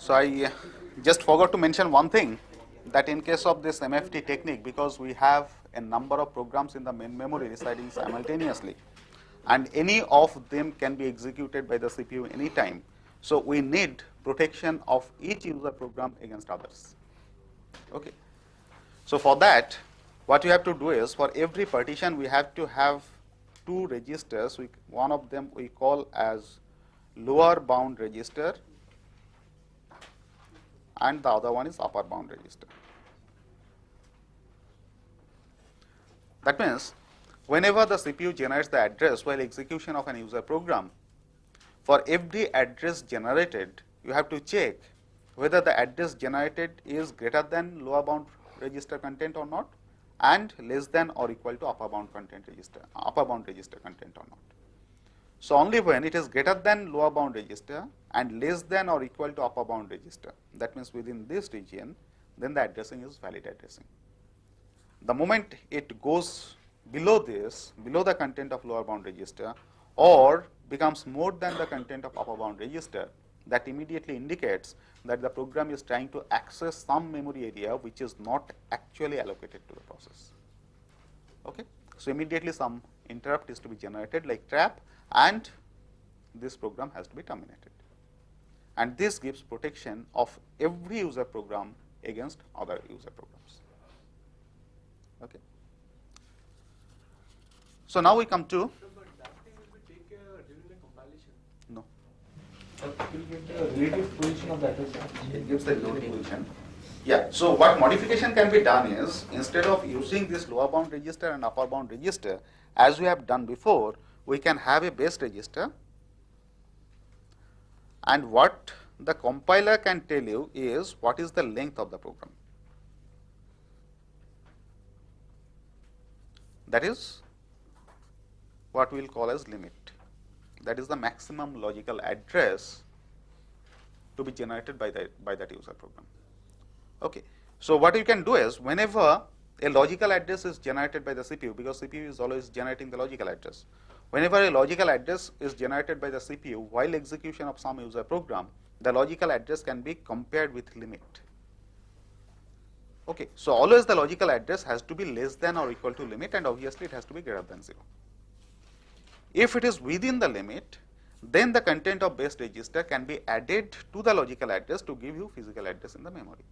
So I just forgot to mention one thing, that in case of this MFT technique, because we have a number of programs in the main memory residing simultaneously, and any of them can be executed by the CPU anytime. So we need protection of each user program against others. Okay. So for that, what you have to do is, for every partition we have to have two registers. One of them we call as lower bound register, and the other one is upper bound register. That means whenever the CPU generates the address while execution of an user program, for every address generated, you have to check whether the address generated is greater than lower bound register content or not, and less than or equal to upper bound register content or not. So only when it is greater than lower bound register and less than or equal to upper bound register, that means within this region, then the addressing is valid addressing. The moment it goes below this, below the content of lower bound register, or becomes more than the content of upper bound register, that immediately indicates that the program is trying to access some memory area which is not actually allocated to the process. Okay? So immediately some interrupt is to be generated like trap, and this program has to be terminated. And this gives protection of every user program against other user programs. Okay. So now we come to. But that thing will be take during the compilation. No. It will get the relative position of the address. It gives the relative position. Yeah. So what modification can be done is, instead of using this lower bound register and upper bound register, as we have done before, we can have a base register, and what the compiler can tell you is what is the length of the program. That is what we will call as limit. That is the maximum logical address to be generated by that user program. Okay. So what you can do is, whenever a logical address is generated by the CPU, because CPU is always generating the logical address, whenever a logical address is generated by the CPU while execution of some user program, the logical address can be compared with limit. Okay. So always the logical address has to be less than or equal to limit, and obviously it has to be greater than 0. If it is within the limit, then the content of base register can be added to the logical address to give you physical address in the memory.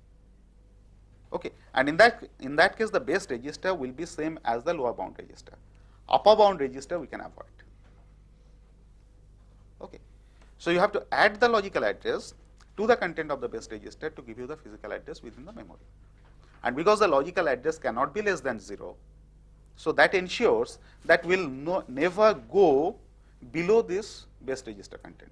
Okay. And in that case, the base register will be same as the lower bound register. Upper bound register we can avoid. Okay. So you have to add the logical address to the content of the base register to give you the physical address within the memory. And because the logical address cannot be less than 0, so that ensures that we will never go below this base register content.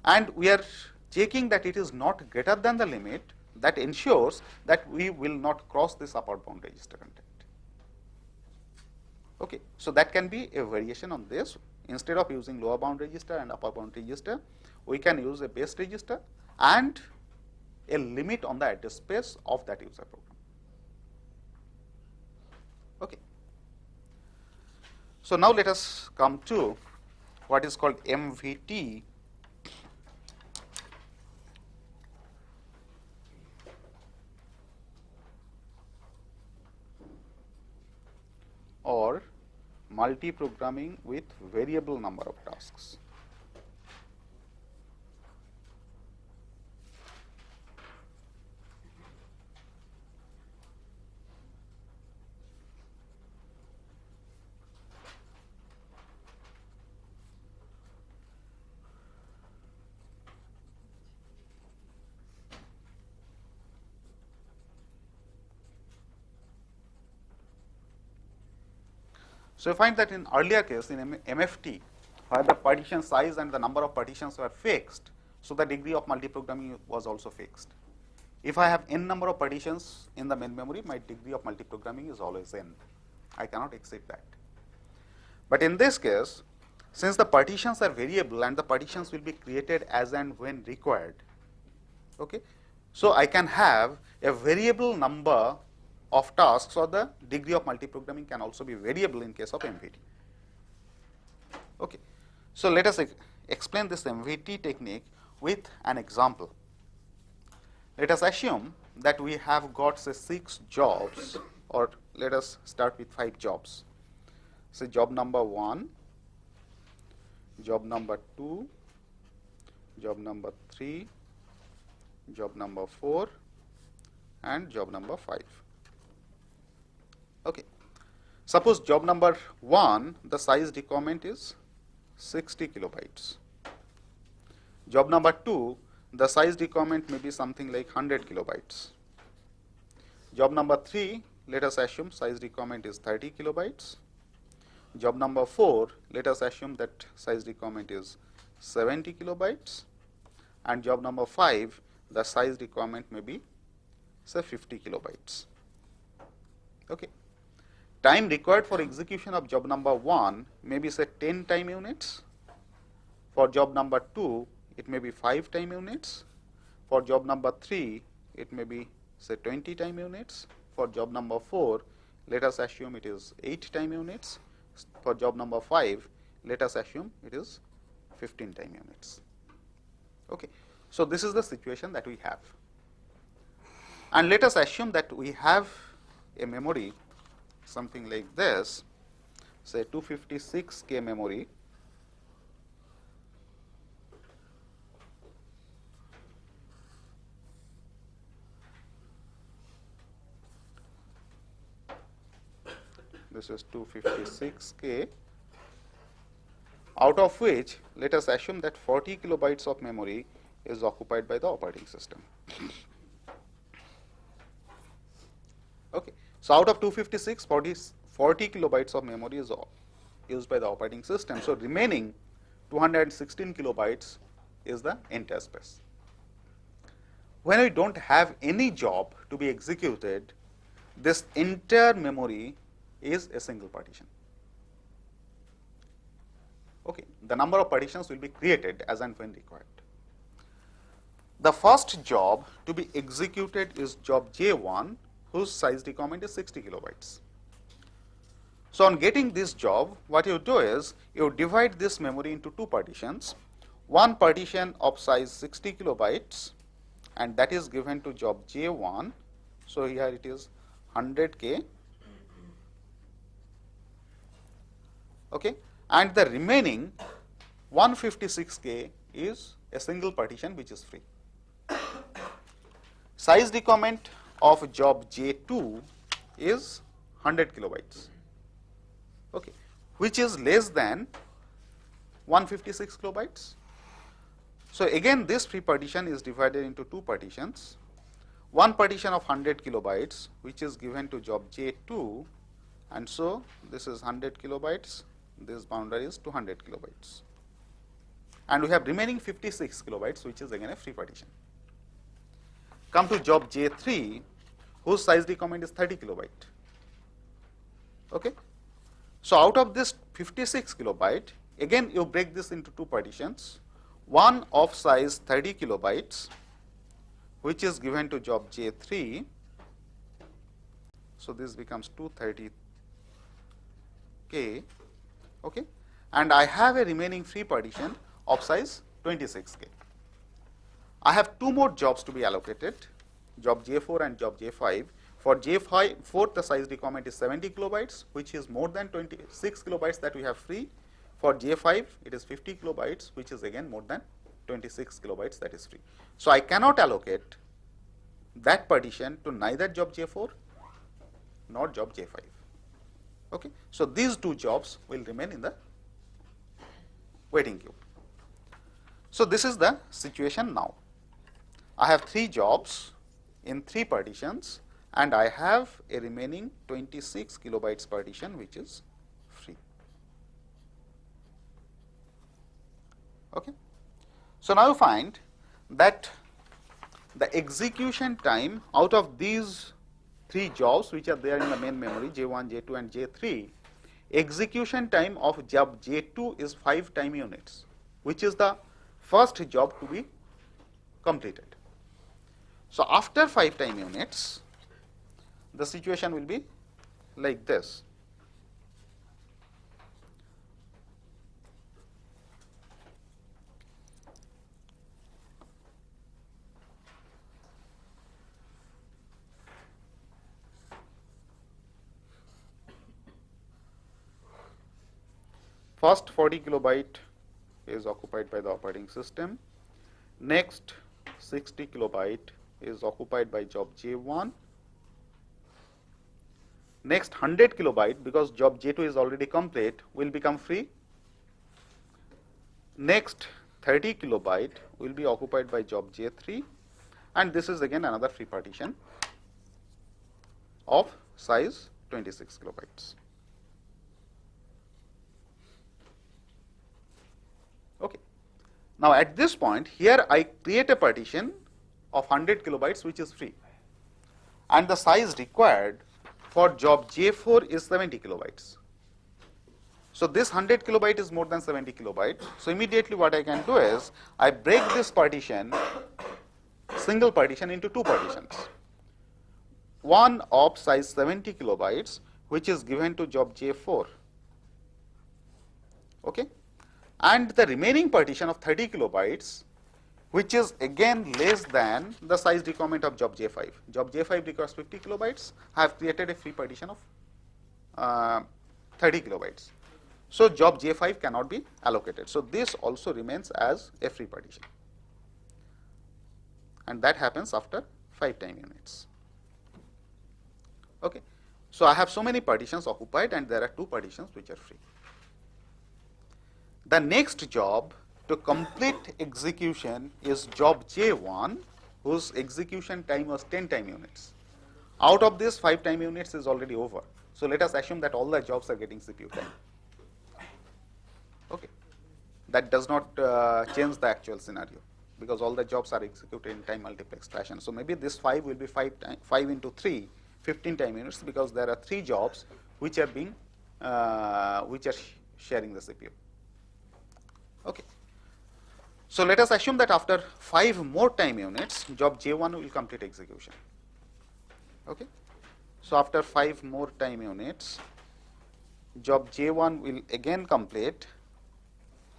And we are checking that it is not greater than the limit, that ensures that we will not cross this upper bound register content. Okay. So that can be a variation on this. Instead of using lower bound register and upper bound register, we can use a base register and a limit on the address space of that user program. Okay. So now let us come to what is called MVT, or multi-programming with variable number of tasks. So you find that in earlier case, in MFT, where the partition size and the number of partitions were fixed, so the degree of multiprogramming was also fixed. If I have n number of partitions in the main memory, my degree of multiprogramming is always n. I cannot exceed that. But in this case, since the partitions are variable and the partitions will be created as and when required, okay, so I can have a variable number of tasks, or the degree of multiprogramming can also be variable in case of MVT. Okay. So let us explain this MVT technique. with an example. Let us assume that we have got say 6 jobs, or let us start with 5 jobs. Say job number 1, job number 2, job number 3, job number 4, and job number 5. Okay. Suppose job number 1, the size requirement is 60 kilobytes. Job number 2, the size requirement may be something like 100 kilobytes. Job number 3, let us assume size requirement is 30 kilobytes. Job number 4, let us assume that size requirement is 70 kilobytes. And job number 5, the size requirement may be say 50 kilobytes. Okay. Time required for execution of job number 1 may be say 10 time units. For job number 2, it may be 5 time units. For job number 3, it may be say 20 time units. For job number 4, let us assume it is 8 time units. For job number 5, let us assume it is 15 time units. Okay. So, this is the situation that we have. And let us assume that we have a memory something like this, say 256K memory. This is 256K, out of which let us assume that 40 kilobytes of memory is occupied by the operating system. Okay. So, out of 256, 40 kilobytes of memory is used by the operating system. So, remaining 216 kilobytes is the entire space. When we do not have any job to be executed, this entire memory is a single partition. Okay. The number of partitions will be created as and when required. The first job to be executed is job J1, whose size requirement is 60 kilobytes. So, on getting this job, what you do is you divide this memory into 2 partitions. One partition of size 60 kilobytes, and that is given to job J1. So, here it is 100K. Okay. And the remaining 156K is a single partition which is free. Size requirement of job J2 is 100 kilobytes, okay, which is less than 156 kilobytes. So, again this free partition is divided into 2 partitions. One partition of 100 kilobytes which is given to job J2, and so this is 100 kilobytes, this boundary is 200 kilobytes. And we have remaining 56 kilobytes which is again a free partition. Come to job J3, whose size requirement is 30 kilobyte. Okay. So, out of this 56 kilobyte, again you break this into 2 partitions, one of size 30 kilobytes which is given to job J3. So, this becomes 230K, okay, and I have a remaining free partition of size 26K. I have 2 more jobs to be allocated, job J4 and job J5. For J4, the size requirement is 70 kilobytes, which is more than 26 kilobytes that we have free. For J5, it is 50 kilobytes, which is again more than 26 kilobytes that is free. So, I cannot allocate that partition to neither job J4 nor job J5. Okay. So, these 2 jobs will remain in the waiting queue. So, this is the situation now. I have 3 jobs in 3 partitions, and I have a remaining 26 kilobytes partition which is free. Okay. So, now you find that the execution time out of these 3 jobs which are there in the main memory J1, J2 and J3, execution time of job J2 is 5 time units, which is the first job to be completed. So, after 5 time units, the situation will be like this. First 40 kilobyte is occupied by the operating system. Next 60 kilobyte is occupied by job J1. Next 100 kilobyte, because job J2 is already complete, will become free. Next 30 kilobyte will be occupied by job J3, and this is again another free partition of size 26 kilobytes. Okay. Now at this point, here I create a partition of 100 kilobytes which is free, and the size required for job J4 is 70 kilobytes. So this 100 kilobyte is more than 70 kilobyte. So immediately what I can do is I break this partition, single partition, into two partitions. One of size 70 kilobytes which is given to job J4. Okay? And the remaining partition of 30 kilobytes which is again less than the size requirement of job J5. Job J5 requires 50 kilobytes. I have created a free partition of 30 kilobytes. So job J5 cannot be allocated. So this also remains as a free partition. And that happens after 5 time units. Okay. So I have so many partitions occupied, and there are 2 partitions which are free. The next job to complete execution is job J1, whose execution time was 10 time units. Out of this, 5 time units is already over. So let us assume that all the jobs are getting CPU time. Okay. That does not change the actual scenario, because all the jobs are executed in time multiplexed fashion. So maybe this 5 will be 5 into 3, 15 time units, because there are 3 jobs which are being sharing the CPU. Okay. So let us assume that after 5 more time units, job J1 will complete execution. Okay. So after 5 more time units, job J1 will again complete,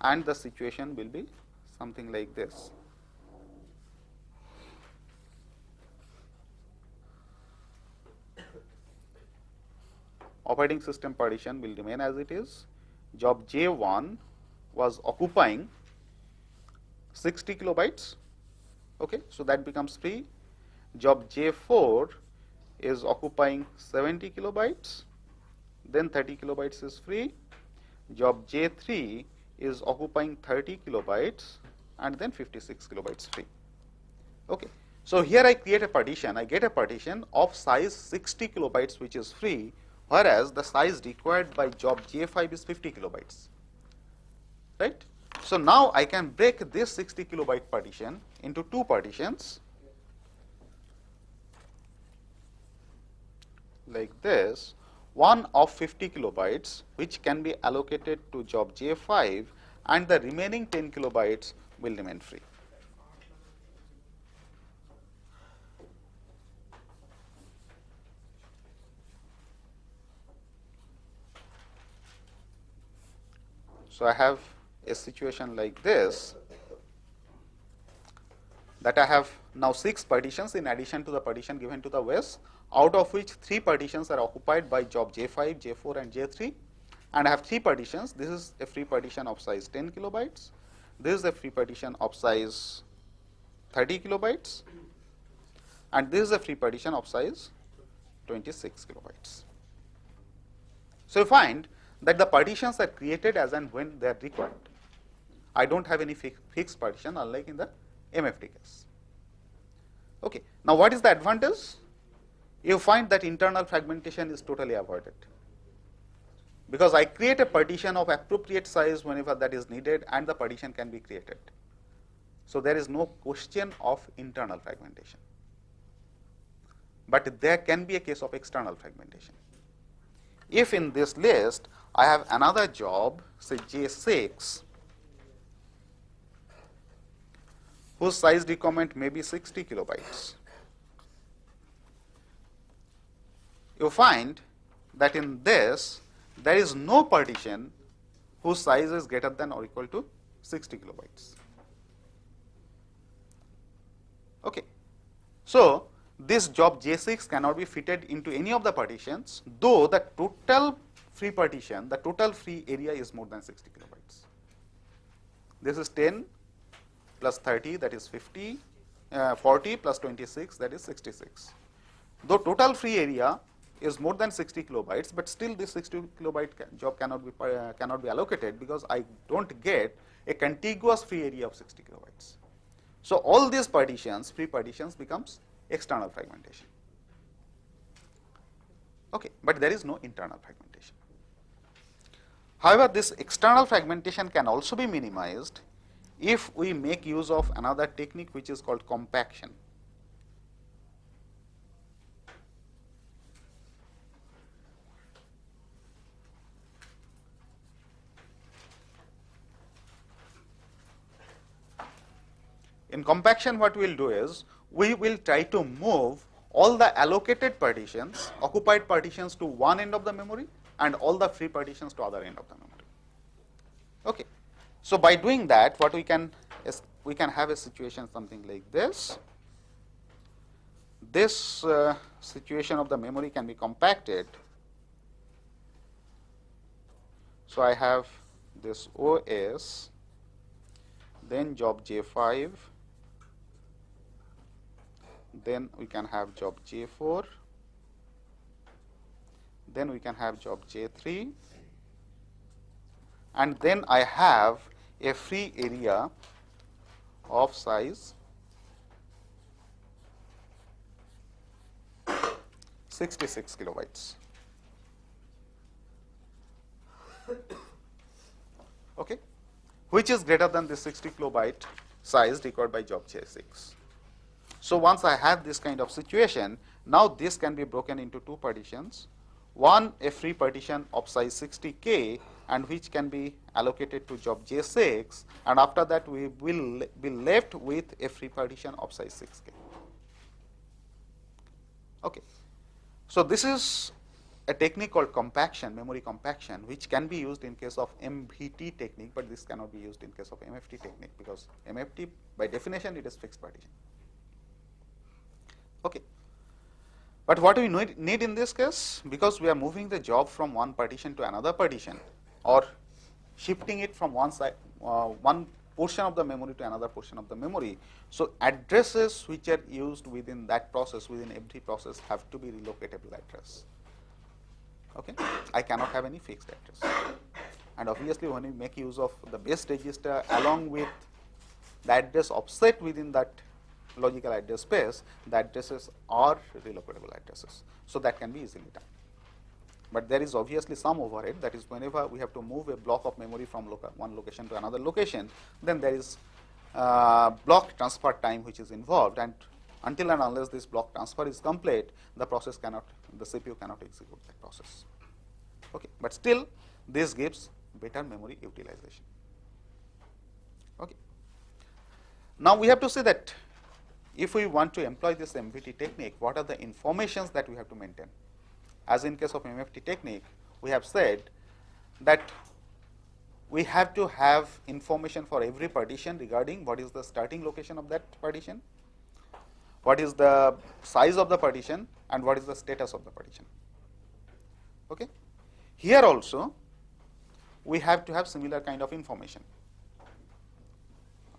and the situation will be something like this. Operating system partition will remain as it is. Job J1 was occupying 60 kilobytes. Okay, so that becomes free. Job J4 is occupying 70 kilobytes. Then 30 kilobytes is free. Job J3 is occupying 30 kilobytes, and then 56 kilobytes free. Okay. So here I create a partition. I get a partition of size 60 kilobytes which is free, whereas the size required by job J5 is 50 kilobytes. Right? So now I can break this 60 kilobyte partition into 2 partitions like this. One of 50 kilobytes which can be allocated to job J5, and the remaining 10 kilobytes will remain free. So I have a situation like this, that I have now 6 partitions in addition to the partition given to the WES, out of which 3 partitions are occupied by job J5, J4 and J3, and I have 3 partitions. This is a free partition of size 10 kilobytes, this is a free partition of size 30 kilobytes, and this is a free partition of size 26 kilobytes. So you find that the partitions are created as and when they are required. I don't have any fixed partition, unlike in the MFT case. Okay. Now what is the advantage? You find that internal fragmentation is totally avoided, because I create a partition of appropriate size whenever that is needed, and the partition can be created. So there is no question of internal fragmentation. But there can be a case of external fragmentation. If in this list I have another job, say J6, whose size requirement may be 60 kilobytes, you find that in this there is no partition whose size is greater than or equal to 60 kilobytes. Okay. So this job J6 cannot be fitted into any of the partitions, though the total free partition, the total free area is more than 60 kilobytes. This is 10 plus 30, that is 50, 40 plus 26, that is 66. Though total free area is more than 60 kilobytes, but still this 60 kilobyte job cannot be allocated because I don't get a contiguous free area of 60 kilobytes. So all these partitions, free partitions, becomes external fragmentation. Okay, but there is no internal fragmentation. However, this external fragmentation can also be minimized if we make use of another technique which is called compaction. In compaction, what we will do is, we will try to move all the allocated partitions, occupied partitions, to one end of the memory and all the free partitions to other end of the memory. Okay. So by doing that, what we can is, we can have a situation something like this. This situation of the memory can be compacted. So I have this OS, then job J5, then we can have job J4, then we can have job J3, and then I have a free area of size 66 kilobytes. Okay, which is greater than the 60 kilobyte size required by job J6. So once I have this kind of situation, now this can be broken into two partitions. One, a free partition of size 60K, and which can be allocated to job J6, and after that we will be left with a free partition of size 6K. Okay. So this is a technique called compaction, memory compaction, which can be used in case of MVT technique, but this cannot be used in case of MFT technique, because MFT by definition it is fixed partition. Okay. But what we need in this case, because we are moving the job from one partition to another partition, or shifting it from one side, one portion of the memory to another portion of the memory, so addresses which are used within that process, within every process, have to be relocatable address. Okay, I cannot have any fixed address. And obviously, when we make use of the base register along with the address offset within that logical address space, the addresses are relocatable addresses. So that can be easily done. But there is obviously some overhead, that is, whenever we have to move a block of memory from one location to another location, then there is block transfer time which is involved, and until and unless this block transfer is complete, the process cannot, the CPU cannot execute that process. Okay, but still this gives better memory utilization. Okay. Now we have to say that if we want to employ this MVT technique, what are the informations that we have to maintain? As in case of MFT technique, we have said that we have to have information for every partition regarding what is the starting location of that partition, what is the size of the partition, and what is the status of the partition. Okay. Here also, we have to have similar kind of information.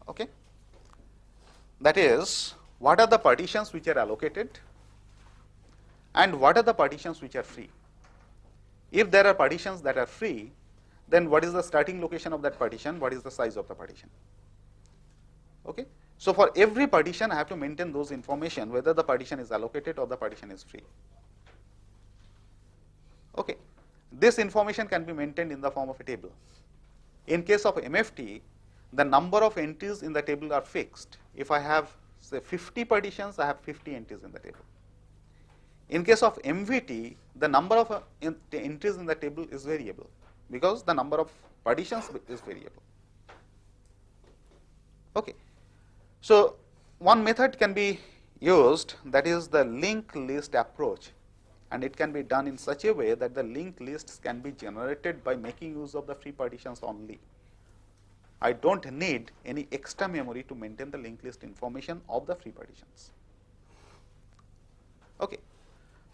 Okay. That is, what are the partitions which are allocated, and what are the partitions which are free. If there are partitions that are free, then what is the starting location of that partition, what is the size of the partition. Okay. So for every partition, I have to maintain those information, whether the partition is allocated or the partition is free. Okay. This information can be maintained in the form of a table. In case of MFT, the number of entries in the table are fixed. If I have, say, 50 partitions, I have 50 entries in the table. In case of MVT, the number of entries in the table is variable, because the number of partitions is variable. Okay. So one method can be used, that is the linked list approach, and it can be done in such a way that the linked lists can be generated by making use of the free partitions only. I don't need any extra memory to maintain the linked list information of the free partitions. Okay.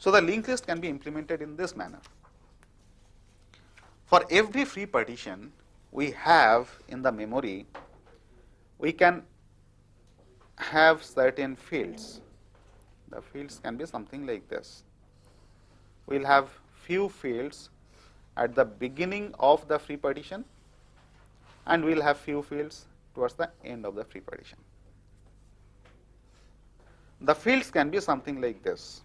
So the linked list can be implemented in this manner. For every free partition we have in the memory, we can have certain fields. The fields can be something like this. We will have few fields at the beginning of the free partition, and we will have few fields towards the end of the free partition. The fields can be something like this.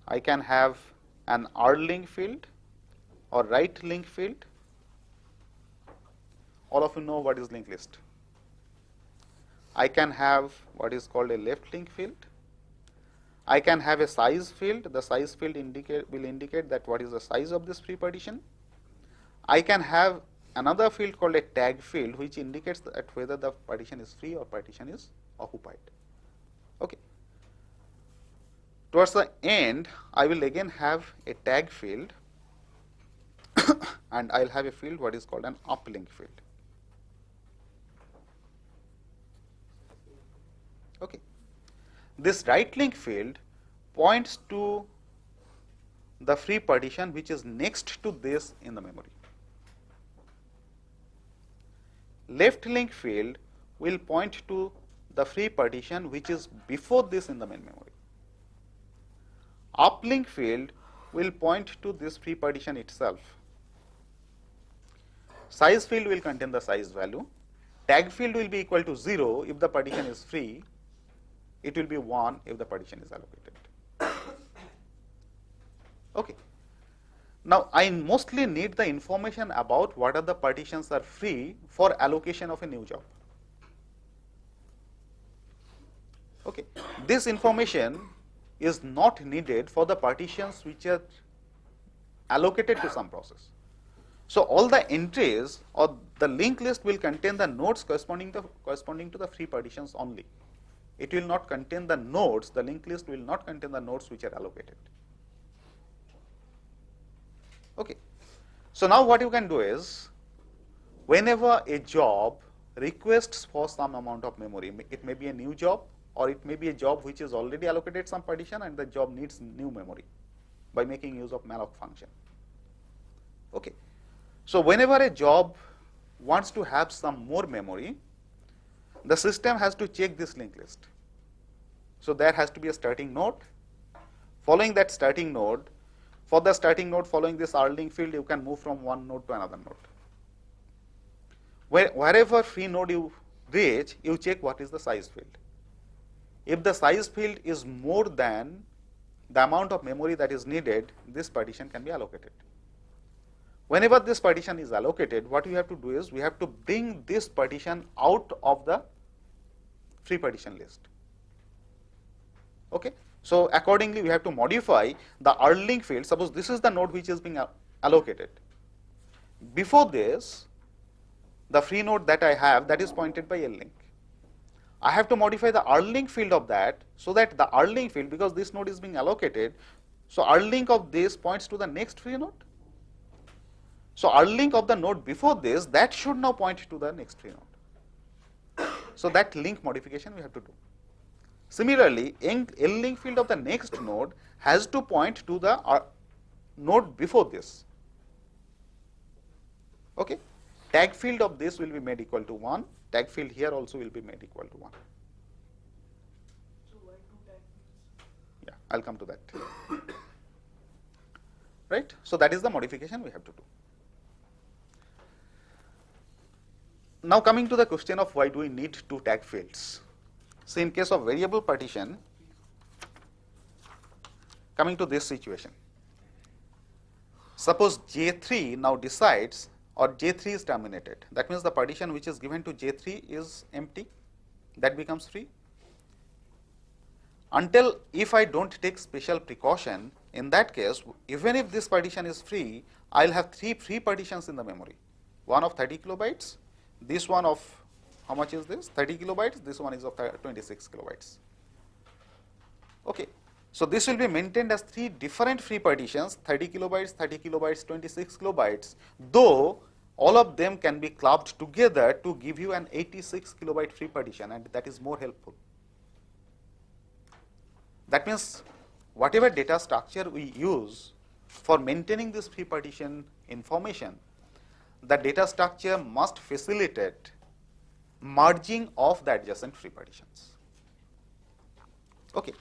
I can have an r-link field or right link field. All of you know what is linked list. I can have what is called a left link field. I can have a size field. The size field will indicate that what is the size of this free partition. I can have another field called a tag field, which indicates that whether the partition is free or partition is occupied. Okay. Towards the end, I will again have a tag field and I will have a field what is called an uplink field. Okay. This right link field points to the free partition which is next to this in the memory. Left link field will point to the free partition which is before this in the main memory. Uplink field will point to this free partition itself. Size field will contain the size value. Tag field will be equal to 0 if the partition is free. It will be 1 if the partition is allocated. Okay. Now, I mostly need the information about what are the partitions are free for allocation of a new job. Okay. This information is not needed for the partitions which are allocated to some process. So, all the entries or the linked list will contain the nodes corresponding to the free partitions only. It will not contain the nodes, the linked list will not contain the nodes which are allocated. Okay. So, now what you can do is, whenever a job requests for some amount of memory, it may be a new job or it may be a job which is already allocated some partition and the job needs new memory by making use of malloc function. Okay. So, whenever a job wants to have some more memory, the system has to check this linked list. So, there has to be a starting node. Following that starting node, for the starting node following this r-link field, you can move from one node to another node. Wherever free node you reach, you check what is the size field. If the size field is more than the amount of memory that is needed, this partition can be allocated. Whenever this partition is allocated, what we have to do is we have to bring this partition out of the free partition list. Okay. So, accordingly we have to modify the r-link field. Suppose this is the node which is being allocated. Before this, the free node that I have, that is pointed by l-link. I have to modify the r-link field of that, so that the r-link field, because this node is being allocated, so r-link of this points to the next free node. So, r-link of the node before this, that should now point to the next free node. So, that link modification we have to do. Similarly, l-link field of the next node has to point to the node before this. Okay. Tag field of this will be made equal to 1. Tag field here also will be made equal to 1. So why 2 tag fields? Yeah, I will come to that. Right. So, that is the modification we have to do. Now, coming to the question of why do we need 2 tag fields. So, in case of variable partition, coming to this situation, suppose J3 now decides, or J3 is terminated. That means the partition which is given to J3 is empty, that becomes free. Until if I don't take special precaution, in that case, even if this partition is free, I will have 3 free partitions in the memory. One of 30 kilobytes, this one of, how much is this? 30 kilobytes, this one is of 26 kilobytes. Okay. So, this will be maintained as 3 different free partitions, 30 kilobytes, 26 kilobytes, though all of them can be clubbed together to give you an 86 kilobyte free partition, and that is more helpful. That means, whatever data structure we use for maintaining this free partition information, the data structure must facilitate merging of the adjacent free partitions. Okay.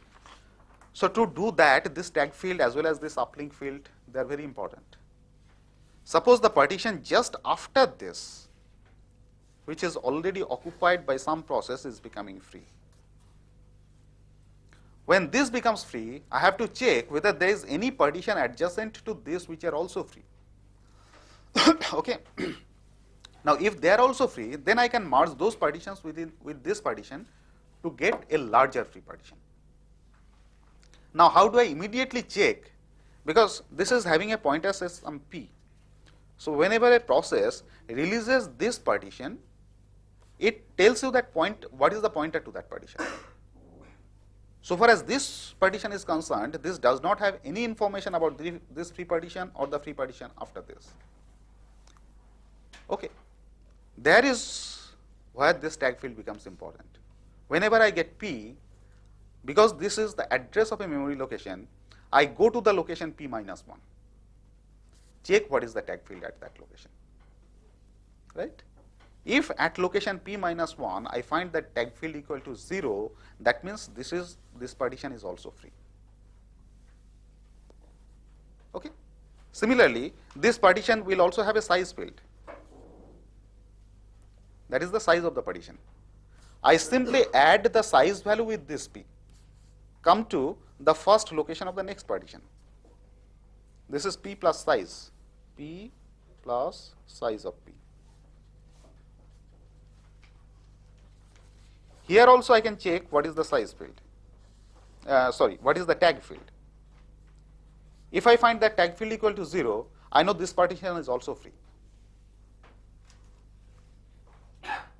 So to do that, this tag field as well as this uplink field, they are very important. Suppose the partition just after this, which is already occupied by some process, is becoming free. When this becomes free, I have to check whether there is any partition adjacent to this which are also free. Okay. Now, if they are also free, then I can merge those partitions with this partition to get a larger free partition. Now, how do I immediately check? Because this is having a pointer as some p. So, whenever a process releases this partition, it tells you that what is the pointer to that partition. So far as this partition is concerned, this does not have any information about this free partition or the free partition after this. Okay. There is where this tag field becomes important. Whenever I get p, because this is the address of a memory location, I go to the location p minus 1. Check what is the tag field at that location. Right? If at location p minus 1 I find that tag field equal to 0, that means this partition is also free. Okay. Similarly, this partition will also have a size field. That is the size of the partition. I simply add the size value with this p, come to the first location of the next partition. This is p plus size, p plus size of p. Here also I can check what is the size field, what is the tag field. If I find that tag field equal to 0, I know this partition is also free.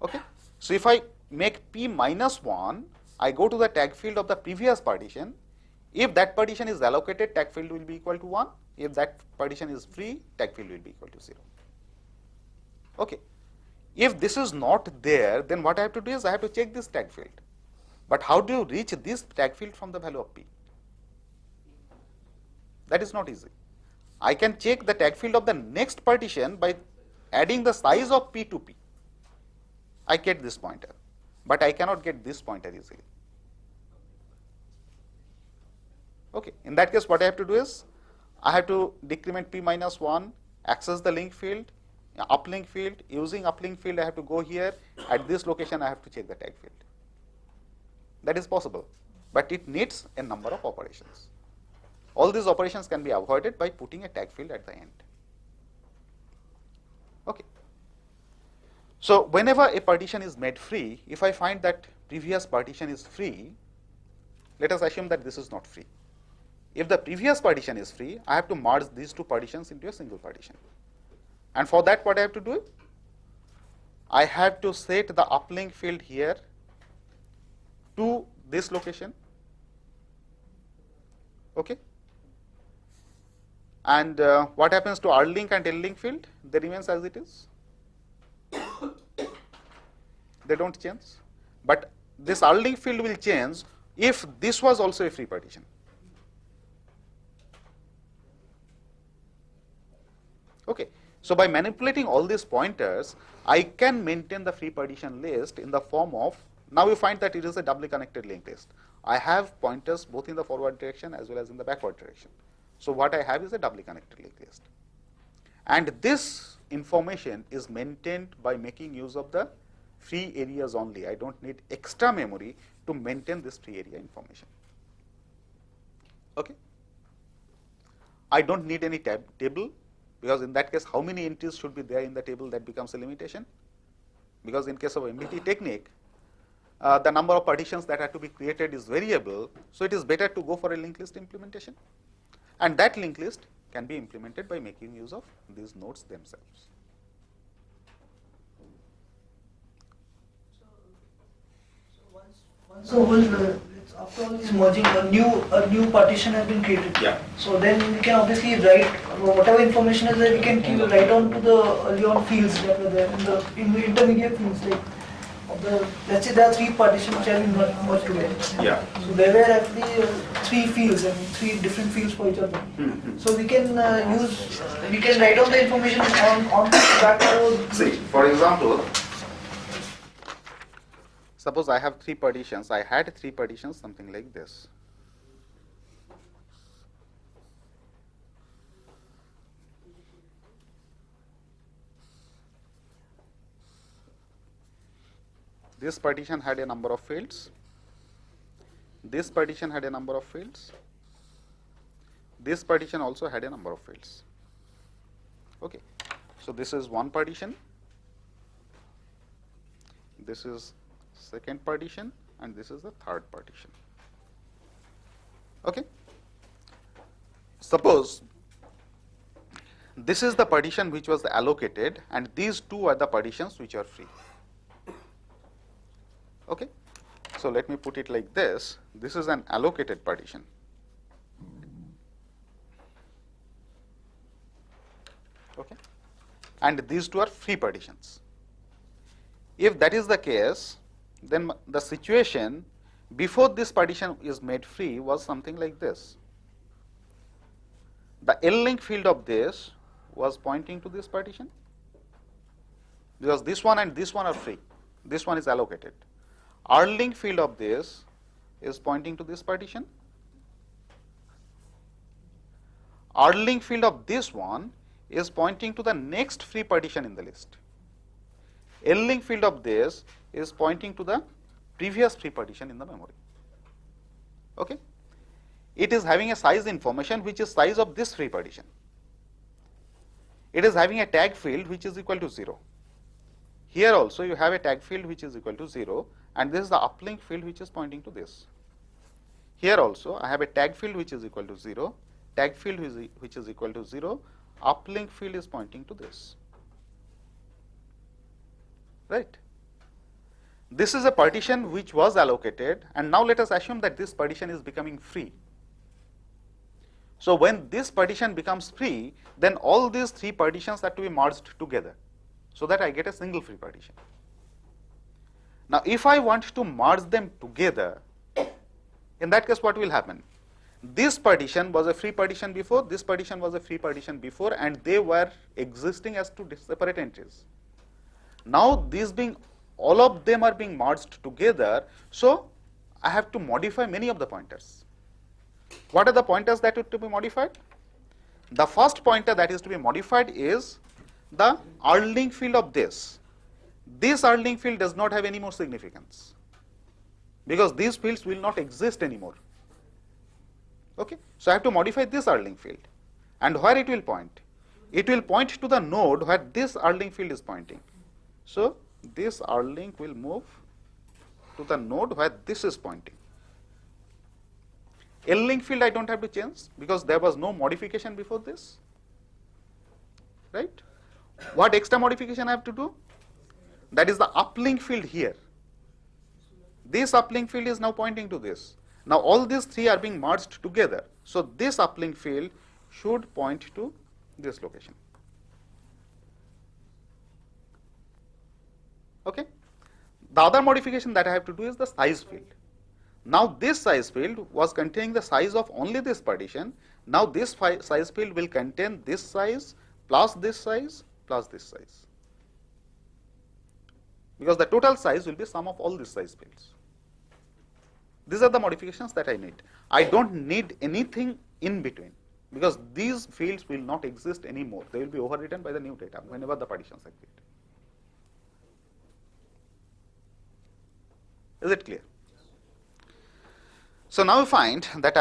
Okay. So if I make p minus 1, I go to the tag field of the previous partition. If that partition is allocated, tag field will be equal to 1. If that partition is free, tag field will be equal to 0. Okay. If this is not there, then what I have to do is I have to check this tag field. But how do you reach this tag field from the value of p? That is not easy. I can check the tag field of the next partition by adding the size of p to p. I get this pointer, but I cannot get this pointer easily. Okay. In that case, what I have to do is I have to decrement p minus 1, access the link field, uplink field. Using uplink field, I have to go here. At this location, I have to check the tag field. That is possible, but it needs a number of operations. All these operations can be avoided by putting a tag field at the end. Okay. So whenever a partition is made free, if I find that previous partition is free, let us assume that this is not free. If the previous partition is free, I have to merge these two partitions into a single partition. And for that, what I have to do? I have to set the uplink field here to this location. Okay. And what happens to R-link and L-link field? They remains as it is. They don't change. But this R-link field will change if this was also a free partition. Okay. So by manipulating all these pointers, I can maintain the free partition list in the form of, now you find that it is a doubly connected linked list. I have pointers both in the forward direction as well as in the backward direction. So what I have is a doubly connected linked list. And this information is maintained by making use of the free areas only. I don't need extra memory to maintain this free area information. Okay. I don't need any table, because in that case, how many entries should be there in the table, that becomes a limitation. Because in case of MBT technique, the number of partitions that are to be created is variable, so it is better to go for a linked list implementation. And that linked list can be implemented by making use of these nodes themselves. Once the whole, after all this merging, a new partition has been created. Yeah. So then we can obviously write whatever information is there. We can write on to the early on fields that were there in the intermediate fields, like let's say there are 3 partitions which have been merged together. Yeah. So there were actually 3 fields, I mean 3 different fields for each other. So we can we can write down the information on that code. See, for example, suppose I have 3 partitions. I had 3 partitions, something like this. This partition had a number of fields. This partition had a number of fields. This partition also had a number of fields. Okay. So this is one partition. This is second partition, and this is the third partition. Okay. Suppose this is the partition which was allocated, and these 2 are the partitions which are free. Okay. So let me put it like this. This is an allocated partition. Okay. And these 2 are free partitions. If that is the case, then the situation before this partition is made free was something like this. The L-link field of this was pointing to this partition, because this one and this one are free. This one is allocated. R-link field of this is pointing to this partition. R-link field of this one is pointing to the next free partition in the list. L-link field of this is pointing to the previous free partition in the memory. Okay. It is having a size information which is size of this free partition. It is having a tag field which is equal to 0. Here also you have a tag field which is equal to 0, and this is the uplink field which is pointing to this. Here also I have a tag field which is equal to 0, tag field which is equal to 0, uplink field is pointing to this. Right. This is a partition which was allocated, and now let us assume that this partition is becoming free. So when this partition becomes free, then all these 3 partitions have to be merged together, so that I get a single free partition. Now if I want to merge them together, in that case what will happen? This partition was a free partition before, this partition was a free partition before, and they were existing as 2 separate entries. Now these being, all of them are being merged together, so I have to modify many of the pointers. What are the pointers that are to be modified? The first pointer that is to be modified is the R-link field of this. This R-link field does not have any more significance, because these fields will not exist anymore. Okay. So I have to modify this R-link field, and where it will point? It will point to the node where this R-link field is pointing. So this R-link will move to the node where this is pointing. L-link field I don't have to change, because there was no modification before this. Right. What extra modification I have to do? That is the uplink field here. This uplink field is now pointing to this. Now all these 3 are being merged together. So this uplink field should point to this location. Okay. The other modification that I have to do is the size field. Now this size field was containing the size of only this partition. Now this size field will contain this size plus this size plus this size, because the total size will be sum of all these size fields. These are the modifications that I need. I don't need anything in between, because these fields will not exist anymore. They will be overwritten by the new data whenever the partitions are created. Is it clear? So now you find that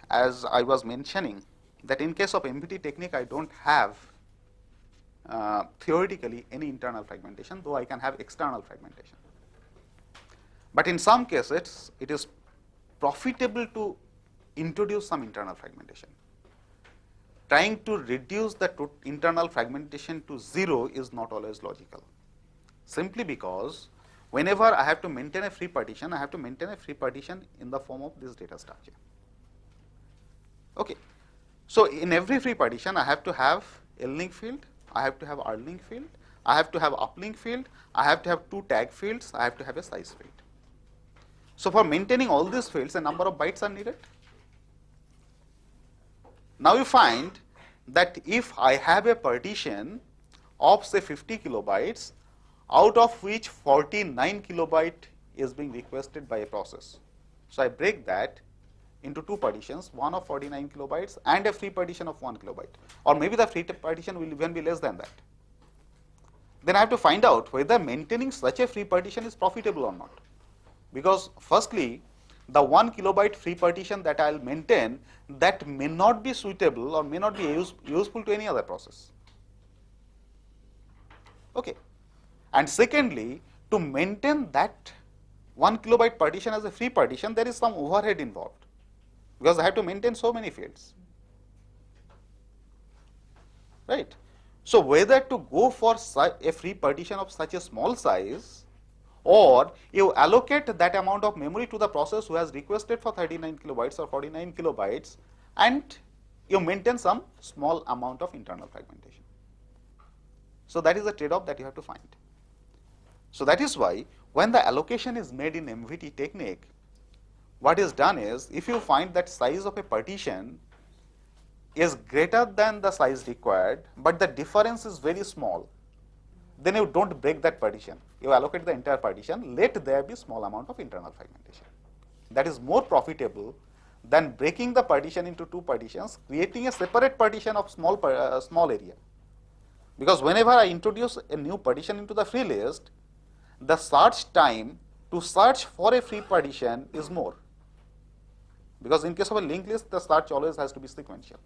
as I was mentioning, that in case of MPT technique, I don't have theoretically any internal fragmentation, though I can have external fragmentation. But in some cases, it is profitable to introduce some internal fragmentation. Trying to reduce the internal fragmentation to 0 is not always logical, simply because whenever I have to maintain a free partition, I have to maintain a free partition in the form of this data structure. Okay. So in every free partition, I have to have L-link field, I have to have R-link field, I have to have uplink field, I have to have two tag fields, I have to have a size field. So for maintaining all these fields, a number of bytes are needed. Now you find that if I have a partition of say 50 kilobytes, out of which 49 kilobyte is being requested by a process. So I break that into two partitions, one of 49 kilobytes and a free partition of 1 kilobyte, or maybe the free partition will even be less than that. Then I have to find out whether maintaining such a free partition is profitable or not. Because firstly, the 1 kilobyte free partition that I will maintain, that may not be suitable or may not be useful to any other process. Okay. And secondly, to maintain that 1 kilobyte partition as a free partition, there is some overhead involved, because I have to maintain so many fields, right? So whether to go for a free partition of such a small size, or you allocate that amount of memory to the process who has requested for 39 kilobytes or 49 kilobytes, and you maintain some small amount of internal fragmentation. So that is the trade-off that you have to find. So that is why when the allocation is made in MVT technique, what is done is, if you find that size of a partition is greater than the size required, but the difference is very small, then you don't break that partition. You allocate the entire partition, let there be small amount of internal fragmentation. That is more profitable than breaking the partition into two partitions, creating a separate partition of small area. Because whenever I introduce a new partition into the free list, the search time to search for a free partition is more. Because in case of a linked list, the search always has to be sequential.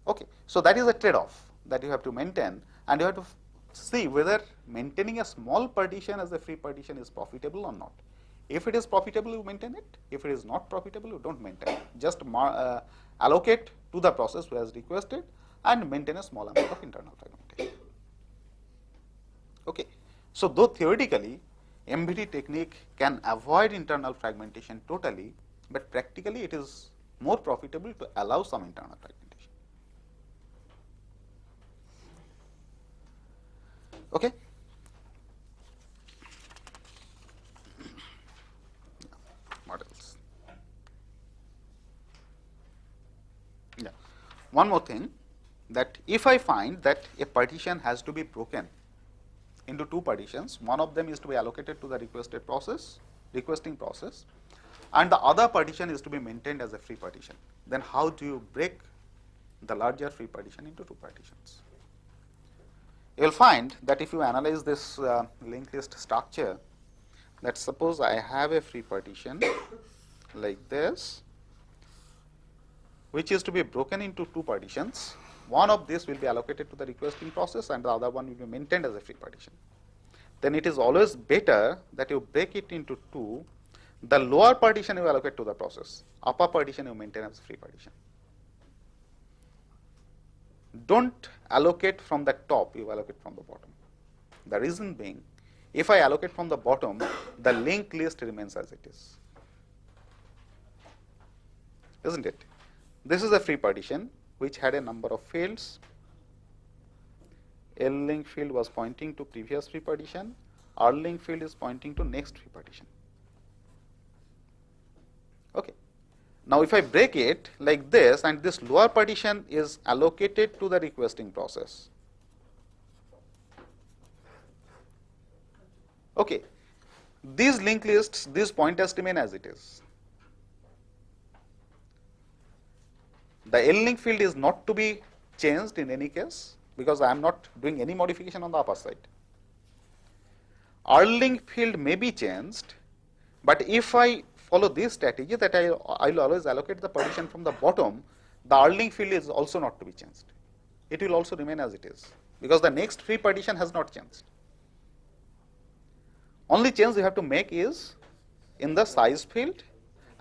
Okay, so that is a trade-off that you have to maintain, and you have to see whether maintaining a small partition as a free partition is profitable or not. If it is profitable, you maintain it. If it is not profitable, you don't maintain it. Just allocate to the process who has requested and maintain a small amount of internal fragmentation. Okay, so though theoretically MVT technique can avoid internal fragmentation totally, but practically it is more profitable to allow some internal fragmentation. Okay. What else? Yeah. One more thing, that if I find that a partition has to be broken into two partitions, one of them is to be allocated to the requesting process, and the other partition is to be maintained as a free partition, then how do you break the larger free partition into two partitions? You will find that if you analyze this linked list structure, that suppose I have a free partition like this, which is to be broken into two partitions. One of these will be allocated to the requesting process and the other one will be maintained as a free partition. Then it is always better that you break it into two. The lower partition you allocate to the process, upper partition you maintain as a free partition. Don't allocate from the top, you allocate from the bottom. The reason being, if I allocate from the bottom, the linked list remains as it is. Isn't it? This is a free partition which had a number of fields. L-link field was pointing to previous free partition. R-link field is pointing to next free partition. Okay. Now if I break it like this, and this lower partition is allocated to the requesting process. Okay. These linked lists, these pointers remain as it is. The L-link field is not to be changed in any case, because I am not doing any modification on the upper side. R-link field may be changed, but if I follow this strategy that I will always allocate the partition from the bottom, the R-link field is also not to be changed. It will also remain as it is, because the next free partition has not changed. Only change you have to make is in the size field,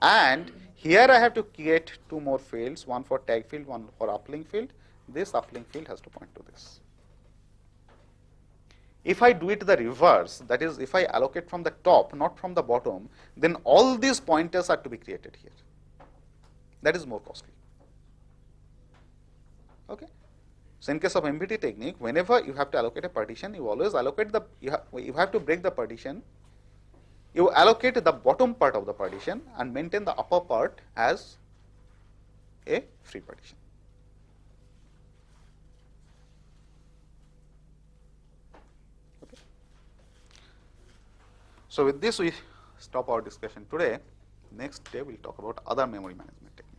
and here I have to create two more fields, one for tag field, one for uplink field. This uplink field has to point to this. If I do it the reverse, that is, if I allocate from the top, not from the bottom, then all these pointers are to be created here. That is more costly. Okay. So in case of MBT technique, whenever you have to allocate a partition, you always allocate the, you have to break the partition, you allocate the bottom part of the partition and maintain the upper part as a free partition. Okay. So with this we stop our discussion today. Next day we will talk about other memory management techniques.